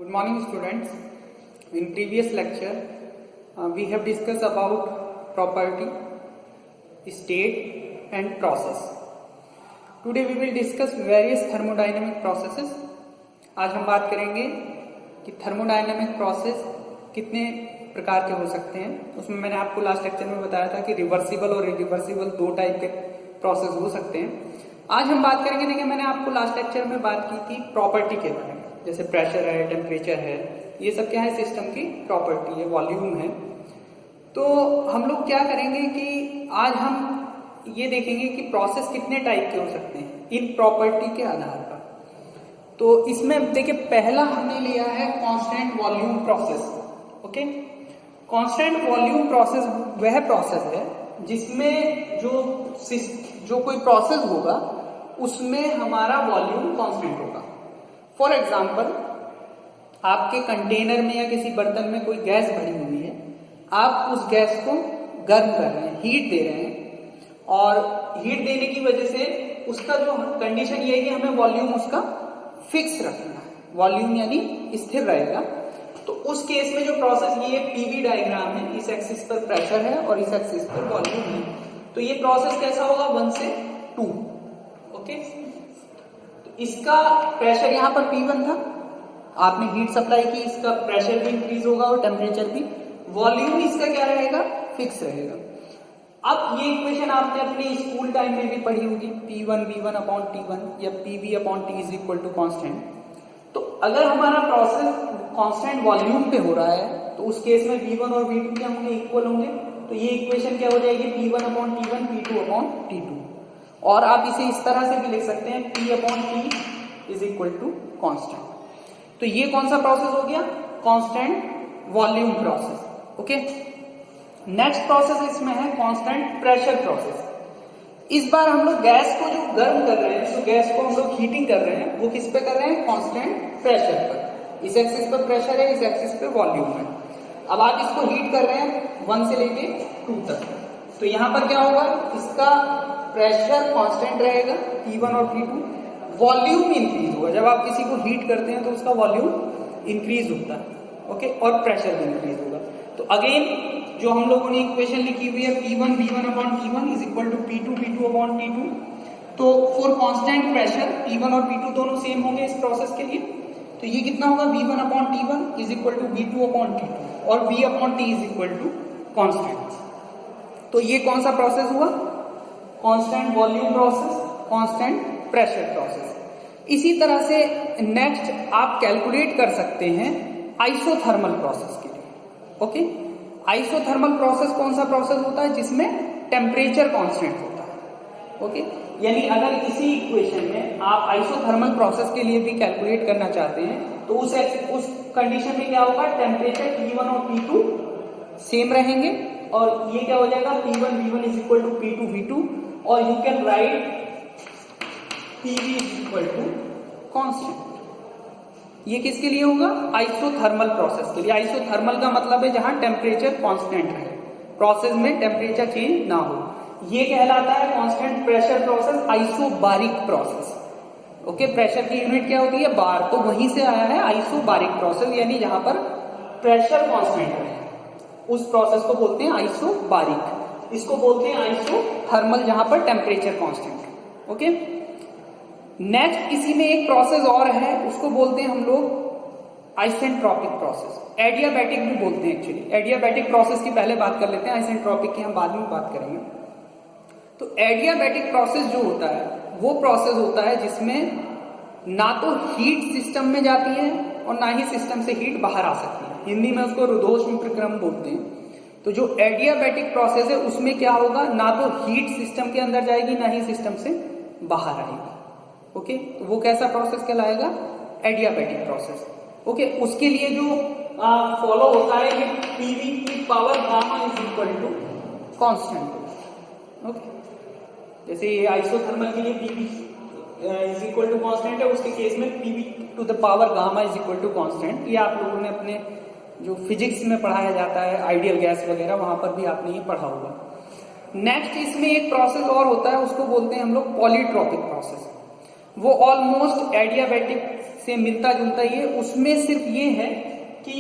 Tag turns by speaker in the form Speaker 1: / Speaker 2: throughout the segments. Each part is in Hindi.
Speaker 1: Good morning students. In previous lecture we have discussed about property, state and process. Today we will discuss various thermodynamic processes. आज हम बात करेंगे कि थर्मोडायनामिक प्रोसेस कितने प्रकार के हो सकते हैं। उसमें मैंने आपको लास्ट लेक्चर में बताया था कि रिवर्सिबल और इरिवर्सिबल दो टाइप के प्रोसेस हो सकते हैं। आज हम बात करेंगे, देखिए मैंने आपको लास्ट लेक्चर में बात की थी प्रॉपर्टी के बारे में, जैसे प्रेशर है, टेम्परेचर है, ये सब क्या है, सिस्टम की प्रॉपर्टी है, वॉल्यूम है। तो हम लोग क्या करेंगे कि आज हम ये देखेंगे कि प्रोसेस कितने टाइप के हो सकते हैं इन प्रॉपर्टी के आधार पर। तो इसमें देखिए पहला हमने लिया है constant volume process. Okay, constant volume process वह प्रोसेस है जिसमें जो कोई प्रोसेस होगा उसमें हमारा वॉल्यूम कांस्टेंट होगा। फॉर एग्जाम्पल, आपके कंटेनर में या किसी बर्तन में कोई गैस भरी हुई है, आप उस गैस को गर्म कर रहे हैं, हीट दे रहे हैं, और हीट देने की वजह से उसका जो कंडीशन ये है कि हमें वॉल्यूम उसका फिक्स रखना है, वॉल्यूम यानी स्थिर रहेगा। तो उस केस में जो प्रोसेस, ये पीवी डायग्राम है, इस एक्सिस पर प्रेशर है और इस एक्सिस पर वॉल्यूम है। तो ये प्रोसेस कैसा होगा, 1 से 2। ओके, तो इसका प्रेशर यहाँ पर P1 था, आपने हीट सप्लाई की, इसका प्रेशर भी इंक्रीज होगा और टेम्परेचर भी। वॉल्यूम इसका क्या रहेगा, फिक्स रहेगा। अब ये इक्वेशन आपने अपने स्कूल टाइम में भी पढ़ी होगी, P1 V1 अपॉन T1 या PV upon T is equal to constant. तो अगर हमारा प्रोसेस कांस्टेंट वॉल्यूम पे हो रहा है तो उस केस में V1 और V2 क्या होंगे, इक्वल होंगे। तो ये इक्वेशन क्या हो जाएगी, P1 upon T1 P2 upon T2। और आप इसे इस तरह से भी लिख सकते हैं, P upon T is equal to constant. तो ये कौन सा प्रोसेस हो गया, constant volume process. Okay, next process इसमें है कांस्टेंट प्रेशर प्रोसेस। इस बार हम लोग गैस को जो गर्म कर रहे हैं, तो गैस को हम लोग हीटिंग कर रहे हैं, वो किस पे कर रहे हैं, कांस्टेंट प्रेशर पर। इस एक्सिस पर प्रेशर है, इस एक्सिस पे वॉल्यूम है। अब आप इसको हीट कर रहे हैं 1 से लेके 2 तक। तो यहां पर क्या होगा, इसका प्रेशर कांस्टेंट रहेगा P1 और P2, वॉल्यूम इंक्रीज होगा। जब आप किसी को हीट करते हैं तो उसका वॉल्यूम इंक्रीज होता है। ओके, और प्रेशर भी इंक्रीज होगा। तो अगेन जो हम लोगों ने इक्वेशन लिखी हुई है, P1 V1 upon T1 is equal to P2 V2 upon T2। तो फॉर कांस्टेंट प्रेशर P1 और P2 दोनों सेम होंगे इस प्रोसेस के लिए। तो ये कितना होगा, V1 upon T1 is equal to V2 upon T2 और V upon T is equal to constant. तो ये कौन सा प्रोसेस हुआ, constant volume process, constant pressure process. इसी तरह से नेक्स्ट आप कैलकुलेट कर सकते हैं आइसोथर्मल प्रोसेस के लिए। ओके, आइसोथर्मल प्रोसेस कौन सा प्रोसेस होता है, जिसमें टेम्परेचर कांस्टेंट होता है। ओके, यानी अगर इसी इक्वेशन में आप आइसोथर्मल प्रोसेस के लिए भी कैलकुलेट करना चाहते हैं तो उस कंडीशन में क्या होगा, टेम्परेचर T1 और T2 सेम रहेंगे और ये क्या हो जाएगा, P1 V1 is equal to P2 V2, और you can write PV is equal to constant. ये किसके लिए होगा, आइसोथर्मल प्रोसेस के लिए। आइसोथर्मल का मतलब है जहां टेम्परेचर कांस्टेंट रहे, प्रोसेस में टेम्परेचर चेंज ना हो। ये कहलाता है constant pressure process, isobaric process. Okay, pressure की यूनिट क्या होती है, बार, तो वहीं से आया है आइसोबारिक प्रोसेस, यानी जहां पर प्रेशर कांस्टेंट रहे, उस प्रोसेस को बोलते हैं आइसोबारिक। इसको बोलते हैं आइसोथर्मल जहां पर टेम्परेचर कांस्टेंट। ओके, नेक्स्ट इसी में एक प्रोसेस और है, उसको बोलते हैं हम लोग आइसेंट्रोपिक प्रोसेस, एडियाबैटिक भी बोलते हैं एक्चुअली। एडियाबैटिक प्रोसेस की पहले बात कर लेते हैं, आइसेंट्रोपिक की हम बाद में बात करेंगे। तो एडियाबैटिक प्रोसेस जो होता है वो प्रोसेस होता है जिसमें ना तो हीट सिस्टम में जाती है और ना ही सिस्टम से हीट बाहर आ सकती है। हिंदी में उसको रुद्धोष्म प्रक्रम बोलते हैं। तो जो एडियाबैटिक प्रोसेस है उसमें क्या होगा, ना तो हीट सिस्टम के अंदर जाएगी ना ही सिस्टम से बाहर आएगी। ओके, तो वो कैसा प्रोसेस कहलाएगा, एडियाबैटिक प्रोसेस। ओके, उसके लिए जो फॉलो होता है ये PV की power gamma is equal to constant. Okay, जैसे ये आइसोथर्मल के लिए PV is equal to constant है, उसके केस में PV to the power gamma is equal to constant. ये आप लोगों ने अपने जो फिजिक्स में पढ़ाया जाता है, आइडियल गैस वगैरह, वहां पर भी आपने ये पढ़ा होगा। नेक्स्ट इसमें एक प्रोसेस और होता है, उसको बोलते हैं हम लोग पॉलीट्रॉपिक प्रोसेस। वो ऑलमोस्ट एडियाबैटिक से मिलता जुलता ही है, उसमें सिर्फ ये है कि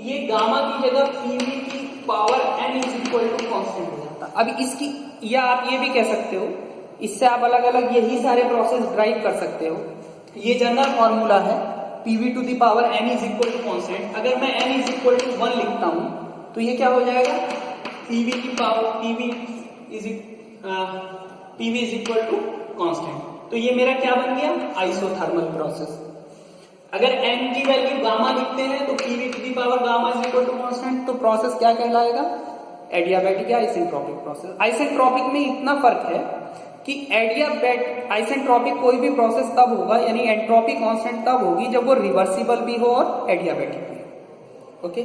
Speaker 1: ये गामा की जगह पीवी की power n is equal to constant हो जाता। अब इसकी, या आप ये भी कह सकते हो, इससे आप अलग अलग यही सारे प्रोसेस ड्राइव कर सकते हो। ये जनरल फॉर्मूला है PV to the power n is equal to constant. अगर मैं n इज इक्वल टू 1 लिखता हूं तो ये क्या हो जाएगा, पीवी की power PV is equal to constant. तो ये मेरा क्या बन गया, आइसोथर्मल प्रोसेस। अगर n की वैल्यू गामा लिखते हैं तो PV to the power gamma is equal to constant, तो प्रोसेस क्या कहलाएगा, एडियाबैटिक या आइसेंट्रोपिक प्रोसेस। आइसेंट्रोपिक में इतना फर्क है कि आइसेंट्रोपिक कोई भी प्रोसेस तब होगा, यानी एंट्रोपी कांस्टेंट तब होगी जब वो रिवर्सिबल भी हो और एडियाबैटिक भी हो। ओके,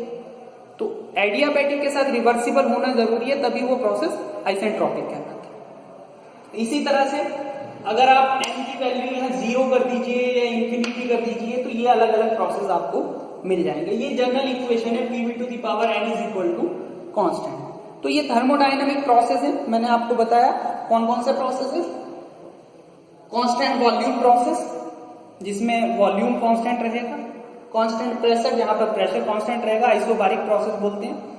Speaker 1: तो एडियाबैटिक के साथ रिवर्सिबल होना जरूरी है, तभी वो प्रोसेस आइसेंट्रोपिक कहलाता है। इसी तरह से अगर आप n की वैल्यू यहाँ 0 कर दीजिए या इंफिनिटी कर दीजिए तो ये अलग अलग प्रोसेस आपको मिल जाएंगे। ये जनरल इक्वेशन है PV to the power n is equal to constant. तो ये थर्मोडायनेमिक प्रोसेस है, मैंने आपको बताया कौन कौन से प्रोसेस है। कांस्टेंट वॉल्यूम प्रोसेस, जिसमें वॉल्यूम कांस्टेंट रहेगा, कांस्टेंट प्रेशर, जहां पर प्रेशर कांस्टेंट रहेगा, आइसोबारिक प्रोसेस बोलते हैं।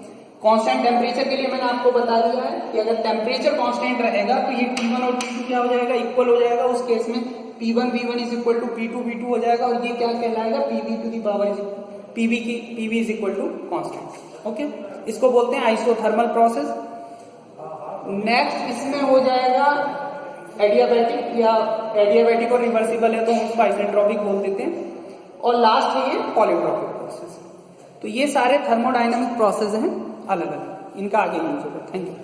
Speaker 1: कांस्टेंट टेम्परेचर के लिए मैंने आपको बता दिया है कि अगर टेम्परेचर कांस्टेंट रहेगा तो ये T1 और T2 क्या हो जाएगा, इक्वल हो जाएगा। उस केस में P1 V1 is equal to P2 V2 हो जाएगा, और ये क्या कहलाएगा, PV to the power PV is equal to constant. Okay, इसको बोलते हैं आइसोथर्मल प्रोसेस। नेक्स्ट इसमें हो जाएगा एडियाबैटिक, या एडियाबैटिक और रिवर्सिबल है तो हम उसको आइसेंट्रोपिक बोल देते हैं। और लास्ट है ये पॉलीट्रोपिक प्रोसेस। तो ये सारे थर्मोडायनामिक प्रोसेस हैं अलग अलग, इनका आगे यूज होगा। Thank you.